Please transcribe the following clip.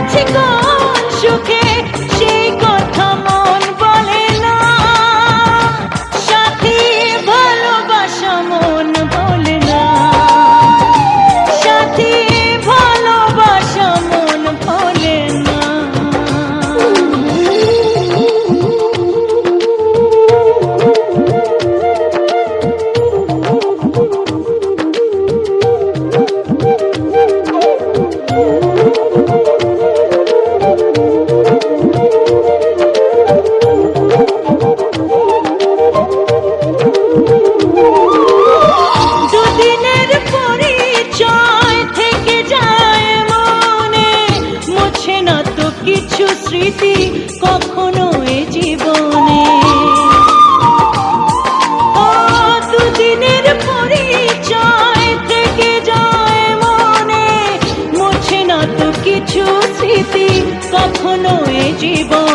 আছি কোন সুখে সেই কথা মন বলে না, সাথী ভালোবাসা মন বলে না, সাথী ভালোবাসা মন বলে না। দুদিনের পরিচয় থেকে যায় মনে, মুছে না তো কিছু স্মৃতি কখনো এ জীবনে। ও দুদিনের পরিচয় থেকে যায় মনে, মুছে না তো কিছু স্মৃতি কখনো এ জীবনে।